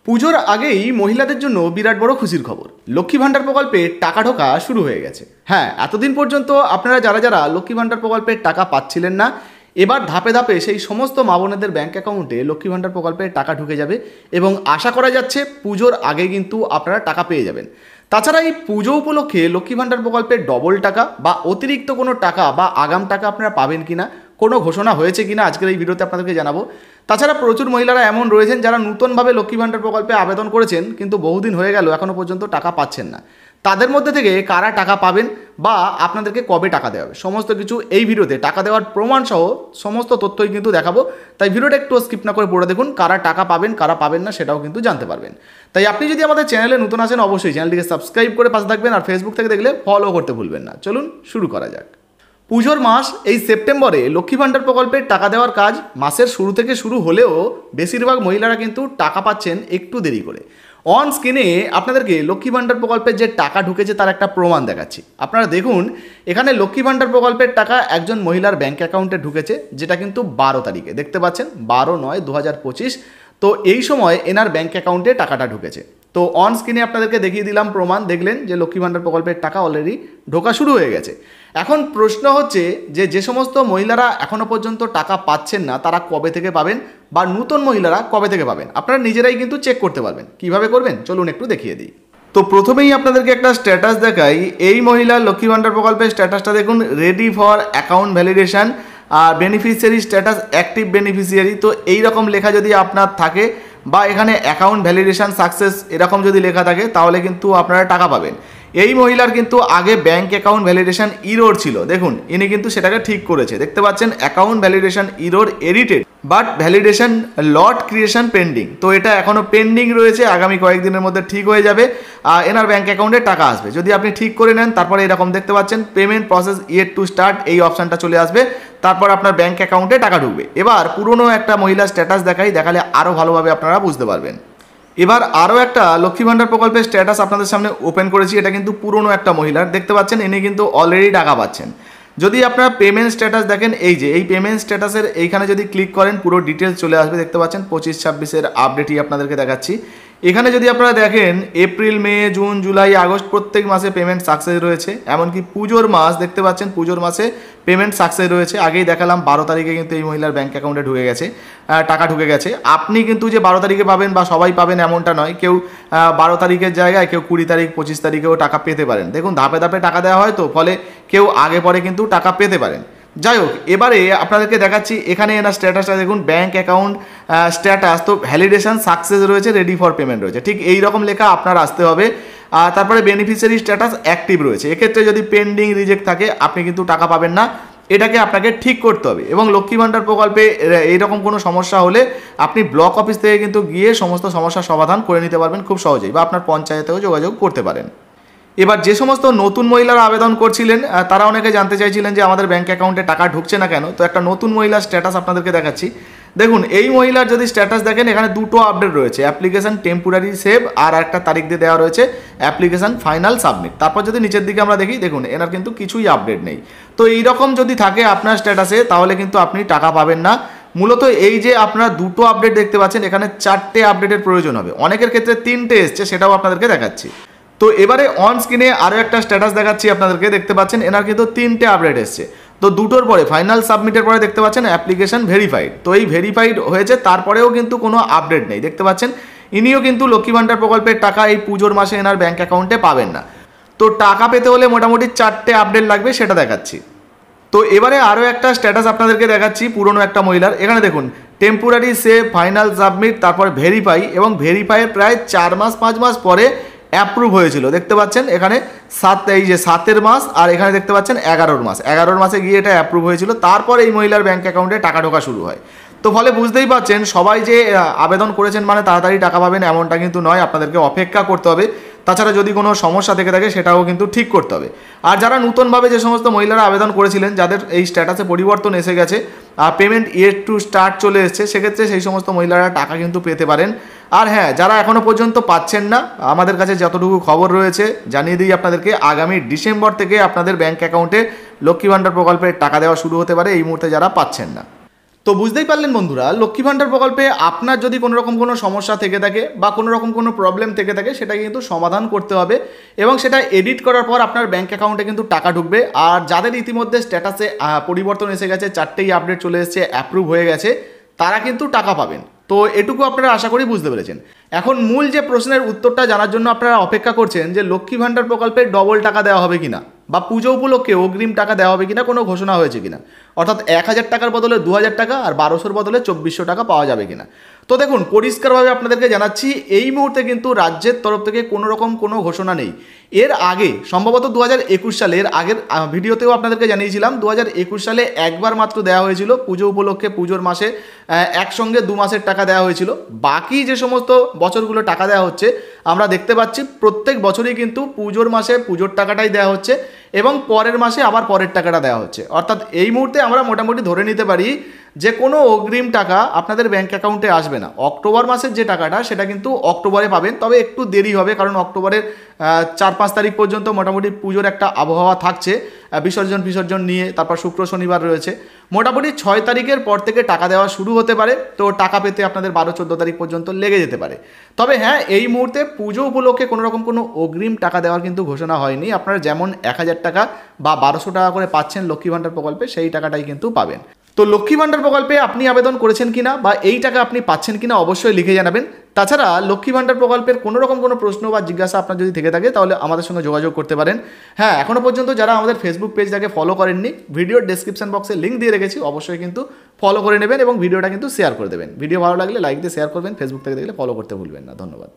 পুজোর আগেই মহিলাদের জন্য বিরাট বড় খুশির খবর। লক্ষ্মী ভাণ্ডার প্রকল্পে টাকা ঢোকা শুরু হয়ে গেছে। হ্যাঁ, এতদিন পর্যন্ত আপনারা যারা যারা লক্ষ্মী ভাণ্ডার প্রকল্পের টাকা পাচ্ছিলেন না, এবার ধাপে ধাপে সেই সমস্ত মা বোনেদের ব্যাঙ্ক অ্যাকাউন্টে লক্ষ্মী ভাণ্ডার প্রকল্পের টাকা ঢুকে যাবে এবং আশা করা যাচ্ছে পুজোর আগে কিন্তু আপনারা টাকা পেয়ে যাবেন। তাছাড়া এই পুজো উপলক্ষে লক্ষ্মী ভাণ্ডার প্রকল্পের ডবল টাকা বা অতিরিক্ত কোনো টাকা বা আগাম টাকা আপনারা পাবেন কিনা, কোনো ঘোষণা হয়েছে কিনা আজকের এই ভিডিওতে আপনাদেরকে জানাবো। তাছাড়া প্রচুর মহিলারা এমন রয়েছেন যারা নতুনভাবে লক্ষ্মী ভাণ্ডার প্রকল্পে আবেদন করেছেন কিন্তু বহুদিন হয়ে গেল এখনও পর্যন্ত টাকা পাচ্ছেন না। তাদের মধ্যে থেকে কারা টাকা পাবেন বা আপনাদেরকে কবে টাকা দেওয়া হবে সমস্ত কিছু এই ভিডিওতে টাকা দেওয়ার প্রমাণ সহ সমস্ত তথ্যই কিন্তু দেখাবো। তাই ভিডিওটা একটু স্কিপ না করে পড়ে দেখুন, কারা টাকা পাবেন কারা পাবেন না সেটাও কিন্তু জানতে পারবেন। তাই আপনি যদি আমাদের চ্যানেলে নতুন আসেন অবশ্যই চ্যানেলটিকে সাবস্ক্রাইব করে পাশে থাকবেন, আর ফেসবুক থেকে দেখলে ফলো করতে ভুলবেন না। চলুন শুরু করা যাক। পুজোর মাস এই সেপ্টেম্বরে লক্ষ্মী ভাণ্ডার প্রকল্পের টাকা দেওয়ার কাজ মাসের শুরু থেকে শুরু হলেও বেশিরভাগ মহিলারা কিন্তু টাকা পাচ্ছেন একটু দেরি করে। অন স্ক্রিনে আপনাদেরকে লক্ষ্মী ভাণ্ডার প্রকল্পের যে টাকা ঢুকেছে তার একটা প্রমাণ দেখাচ্ছি। আপনারা দেখুন, এখানে লক্ষ্মী ভাণ্ডার প্রকল্পের টাকা একজন মহিলার ব্যাঙ্ক অ্যাকাউন্টে ঢুকেছে, যেটা কিন্তু 12 তারিখে দেখতে পাচ্ছেন, 12/9/2025। তো এই সময় এনার ব্যাঙ্ক অ্যাকাউন্টে টাকাটা ঢুকেছে। তো অন স্ক্রিনে আপনাদেরকে দেখিয়ে দিলাম প্রমাণ, দেখলেন যে লক্ষ্মী ভাণ্ডার প্রকল্পের টাকা অলরেডি ঢোকা শুরু হয়ে গেছে। এখন প্রশ্ন হচ্ছে যে সমস্ত মহিলারা এখনও পর্যন্ত টাকা পাচ্ছেন না তারা কবে থেকে পাবেন, বা নতুন মহিলারা কবে থেকে পাবেন আপনারা নিজেরাই কিন্তু চেক করতে পারবেন। কিভাবে করবেন চলুন একটু দেখিয়ে দিই। তো প্রথমেই আপনাদেরকে একটা স্ট্যাটাস দেখাই। এই মহিলার লক্ষ্মী ভাণ্ডার প্রকল্পের স্ট্যাটাসটা দেখুন, রেডি ফর অ্যাকাউন্ট ভ্যালিডেশন আর বেনিফিশিয়ারি স্ট্যাটাস অ্যাক্টিভ বেনিফিশিয়ারি। তো এই রকম লেখা যদি আপনার থাকে বা এখানে অ্যাকাউন্ট ভ্যালিডেশন সাকসেস এরকম যদি লেখা থাকে তাহলে কিন্তু আপনারা টাকা পাবেন। এই মহিলার কিন্তু আগে ব্যাঙ্ক অ্যাকাউন্ট ভ্যালিডেশন ইরোর ছিল, দেখুন ইনি কিন্তু সেটাকে ঠিক করেছে। দেখতে পাচ্ছেন account validation error edited but validation lot creation pending. তো এটা এখনও পেন্ডিং রয়েছে, আগামী কয়েকদিনের মধ্যে ঠিক হয়ে যাবে আর এনার ব্যাঙ্ক অ্যাকাউন্টে টাকা আসবে। যদি আপনি ঠিক করে নেন তারপরে এরকম দেখতে পাচ্ছেন payment process yet to start, এই অপশানটা চলে আসবে, তারপর আপনার ব্যাঙ্ক অ্যাকাউন্টে টাকা ঢুকবে। এবার পুরনো একটা মহিলার স্ট্যাটাস দেখালে আরও ভালোভাবে আপনারা বুঝতে পারবেন। এবার আরও একটা লক্ষ্মী ভাণ্ডার প্রকল্পের স্ট্যাটাস আপনাদের সামনে ওপেন করেছি। এটা কিন্তু পুরনো একটা মহিলার, দেখতে পাচ্ছেন ইনি কিন্তু অলরেডি টাকা পাচ্ছেন। যদি আপনারা পেমেন্ট স্ট্যাটাস দেখেন, এই যে এই পেমেন্ট স্ট্যাটাসের এইখানে যদি ক্লিক করেন পুরো ডিটেলস চলে আসবে। দেখতে পাচ্ছেন 25-26-এর আপডেটই আপনাদেরকে দেখাচ্ছি। এখানে যদি আপনারা দেখেন এপ্রিল, মে, জুন, জুলাই, আগস্ট প্রত্যেক মাসে পেমেন্ট সাকসেস রয়েছে। এমনকি পুজোর মাস দেখতে পাচ্ছেন, পুজোর মাসে পেমেন্ট সাকসেস রয়েছে। আগেই দেখালাম 12 তারিখে কিন্তু এই মহিলার ব্যাঙ্ক অ্যাকাউন্টে ঢুকে গেছে, টাকা ঢুকে গেছে। আপনি কিন্তু যে 12 তারিখে পাবেন বা সবাই পাবেন এমনটা নয়, কেউ 12 তারিখের জায়গায় কেউ 20 তারিখ 25 তারিখেও টাকা পেতে পারেন। দেখুন ধাপে ধাপে টাকা দেওয়া হয়, তো ফলে কেউ আগে পরে কিন্তু টাকা পেতে পারেন। যাই হোক, এবারে আপনাদেরকে দেখাচ্ছি এখানে এনার স্ট্যাটাসটা দেখুন, ব্যাঙ্ক অ্যাকাউন্ট স্ট্যাটাস তো ভ্যালিডেশন সাকসেস রয়েছে, রেডি ফর পেমেন্ট রয়েছে, ঠিক এই রকম লেখা আপনার আসতে হবে। তারপরে বেনিফিশিয়ারি স্ট্যাটাস অ্যাক্টিভ রয়েছে। এক্ষেত্রে যদি পেন্ডিং রিজেক্ট থাকে আপনি কিন্তু টাকা পাবেন না, এটাকে আপনাকে ঠিক করতে হবে। এবং লক্ষ্মী ভাণ্ডার প্রকল্পে এইরকম কোনো সমস্যা হলে আপনি ব্লক অফিস থেকে কিন্তু গিয়ে সমস্ত সমস্যার সমাধান করে নিতে পারবেন খুব সহজেই, বা আপনার পঞ্চায়েতেও যোগাযোগ করতে পারেন। এবার যে সমস্ত নতুন মহিলারা আবেদন করছিলেন তারা অনেকে জানতে চাইছিলেন যে আমাদের ব্যাঙ্ক অ্যাকাউন্টে টাকা ঢুকছে না কেন। তো একটা নতুন মহিলার স্ট্যাটাস আপনাদেরকে দেখাচ্ছি। দেখুন এই মহিলার যদি স্ট্যাটাস দেখেন, এখানে দুটো আপডেট রয়েছে, অ্যাপ্লিকেশন টেম্পোরারি সেভ আর একটা তারিখ দিয়ে দেওয়া রয়েছে অ্যাপ্লিকেশন ফাইনাল সাবমিট। তারপর যদি নিচের দিকে আমরা দেখি, দেখুন এনার কিন্তু কিছুই আপডেট নেই। তো এইরকম যদি থাকে আপনার স্ট্যাটাসে তাহলে কিন্তু আপনি টাকা পাবেন না। মূলত এই যে আপনারা দুটো আপডেট দেখতে পাচ্ছেন, এখানে 4টে আপডেটের প্রয়োজন হবে, অনেকের ক্ষেত্রে 3টে এসছে, সেটাও আপনাদেরকে দেখাচ্ছি। তো এবারে অন স্ক্রিনে আরও একটা স্ট্যাটাস দেখাচ্ছি আপনাদেরকে, দেখতে পাচ্ছেন এনার কিন্তু 3টে আপডেট এসছে। তো দুটোর পরে ফাইনাল সাবমিটের পরে দেখতে পাচ্ছেন অ্যাপ্লিকেশন ভেরিফাইড। তো এই ভেরিফাইড হয়েছে, তারপরেও কিন্তু কোনো আপডেট নেই। দেখতে পাচ্ছেন ইনিও কিন্তু লক্ষ্মী ভাণ্ডার প্রকল্পের টাকা এই পুজোর মাসে এনার ব্যাঙ্ক অ্যাকাউন্টে পাবেন না। তো টাকা পেতে হলে মোটামুটি 4টে আপডেট লাগবে, সেটা দেখাচ্ছি। তো এবারে আরও একটা স্ট্যাটাস আপনাদেরকে দেখাচ্ছি পুরনো একটা মহিলার। এখানে দেখুন টেম্পোরারি সেভ, ফাইনাল সাবমিট, তারপর ভেরিফাই, এবং ভেরিফাইয়ের প্রায় 4 মাস 5 মাস পরে অ্যাপ্রুভ হয়েছিল। দেখতে পাচ্ছেন এখানে 7 মাস, আর এখানে দেখতে পাচ্ছেন 11 মাস, 11 মাসে গিয়ে এটা অ্যাপ্রুভ হয়েছিল। তারপর এই মহিলার ব্যাঙ্ক অ্যাকাউন্টে টাকা ঢোকা শুরু হয়। তো ফলে বুঝতেই পাচ্ছেন সবাই যে আবেদন করেছেন মানে তাড়াতাড়ি টাকা পাবেন এমনটা কিন্তু নয়, আপনাদেরকে অপেক্ষা করতে হবে। তাছাড়া যদি কোনো সমস্যা থেকে থাকে সেটাও কিন্তু ঠিক করতে হবে। আর যারা নতুনভাবে যে সমস্ত মহিলারা আবেদন করেছিলেন, যাদের এই স্ট্যাটাসে পরিবর্তন এসে গেছে আর পেমেন্ট ইয়েট টু স্টার্ট চলে এসছে, সেক্ষেত্রে সেই সমস্ত মহিলারা টাকা কিন্তু পেতে পারেন। আর হ্যাঁ, যারা এখনও পর্যন্ত পাচ্ছেন না, আমাদের কাছে যতটুকু খবর রয়েছে জানিয়ে দিই আপনাদেরকে, আগামী ডিসেম্বর থেকে আপনাদের ব্যাঙ্ক অ্যাকাউন্টে লক্ষ্মী ভাণ্ডার প্রকল্পের টাকা দেওয়া শুরু হতে পারে, এই মুহূর্তে যারা পাচ্ছেন না। তো বুঝতেই পারলেন বন্ধুরা, লক্ষ্মী ভাণ্ডার প্রকল্পে আপনার যদি কোনো রকম কোনো সমস্যা থেকে থাকে বা কোনো রকম কোনো প্রবলেম থেকে থাকে, সেটা কিন্তু সমাধান করতে হবে এবং সেটা এডিট করার পর আপনার ব্যাঙ্ক অ্যাকাউন্টে কিন্তু টাকা ঢুকবে। আর যাদের ইতিমধ্যে স্ট্যাটাসে পরিবর্তন এসে গেছে, 4টেই আপডেট চলে এসেছে, অ্যাপ্রুভ হয়ে গেছে, তারা কিন্তু টাকা পাবেন। তো এটুকু আপনারা আশা করি বুঝতে পেরেছেন। এখন মূল যে প্রশ্নের উত্তরটা জানার জন্য আপনারা অপেক্ষা করছেন যে লক্ষ্মী ভাণ্ডার প্রকল্পে ডবল টাকা দেওয়া হবে কিনা বা পুজো উপলক্ষে অগ্রিম টাকা দেওয়া হবে কিনা, কোনো ঘোষণা হয়েছে কিনা, অর্থাৎ 1000 টাকার বদলে 2000 টাকা আর 1200-র বদলে 2400 টাকা পাওয়া যাবে কিনা। তো দেখুন, পরিষ্কারভাবে আপনাদেরকে জানাচ্ছি, এই মুহূর্তে কিন্তু রাজ্যের তরফ থেকে কোনো রকম কোনো ঘোষণা নেই। এর আগে সম্ভবত 2021 সালে, এর আগের ভিডিওতেও আপনাদেরকে জানিয়েছিলাম, 2021 সালে একবার মাত্র দেওয়া হয়েছিল পুজো উপলক্ষে, পুজোর মাসে একসঙ্গে 2 মাসের টাকা দেওয়া হয়েছিল। বাকি যে সমস্ত বছরগুলো টাকা দেওয়া হচ্ছে, আমরা দেখতে পাচ্ছি প্রত্যেক বছরই কিন্তু পুজোর মাসে পুজোর টাকাটাই দেওয়া হচ্ছে এবং পরের মাসে আবার পরের টাকাটা দেওয়া হচ্ছে। অর্থাৎ এই মুহূর্তে আমরা মোটামুটি ধরে নিতে পারি যে কোনো অগ্রিম টাকা আপনাদের ব্যাঙ্ক অ্যাকাউন্টে আসবে না। অক্টোবর মাসের যে টাকাটা, সেটা কিন্তু অক্টোবরে পাবেন, তবে একটু দেরি হবে, কারণ অক্টোবরের 4-5 তারিখ পর্যন্ত মোটামুটি পুজোর একটা আবহাওয়া থাকছে, বিসর্জন নিয়ে, তারপর শুক্র শনিবার রয়েছে। মোটামুটি 6 তারিখের পর থেকে টাকা দেওয়া শুরু হতে পারে। তো টাকা পেতে আপনাদের 12-14 তারিখ পর্যন্ত লেগে যেতে পারে। তবে হ্যাঁ, এই মুহূর্তে পুজো উপলক্ষে কোনো রকম কোনো অগ্রিম টাকা দেওয়ার কিন্তু ঘোষণা হয়নি। আপনারা যেমন 1000 টাকা বা 1200 টাকা করে পাচ্ছেন লক্ষ্মী ভাণ্ডার প্রকল্পে, সেই টাকাটাই কিন্তু পাবেন। তো লক্ষ্মী ভাণ্ডার প্রকল্পে আপনি আবেদন করেছেন কিনা বা এই টাকা আপনি পাচ্ছেন কিনা অবশ্যই লিখে জানাবেন। তাছাড়া লক্ষ্মী ভাণ্ডার প্রকল্পের কোনো রকম কোনো প্রশ্ন বা জিজ্ঞাসা আপনার যদি থেকে থাকে, তাহলে আমাদের সঙ্গে যোগাযোগ করতে পারেন। হ্যাঁ, এখনও পর্যন্ত যারা আমাদের ফেসবুক পেজটাকে ফলো করেননি, ভিডিওর ডেসক্রিপশন বক্সে লিঙ্ক দিয়ে রেখেছি, অবশ্যই কিন্তু ফলো করে নেবেন এবং ভিডিওটা কিন্তু শেয়ার করে দেবেন। ভিডিও ভালো লাগলে লাইক দিয়ে শেয়ার করবেন, ফেসবুক থেকে দেখলে ফলো করতে ভুলবেন না। ধন্যবাদ।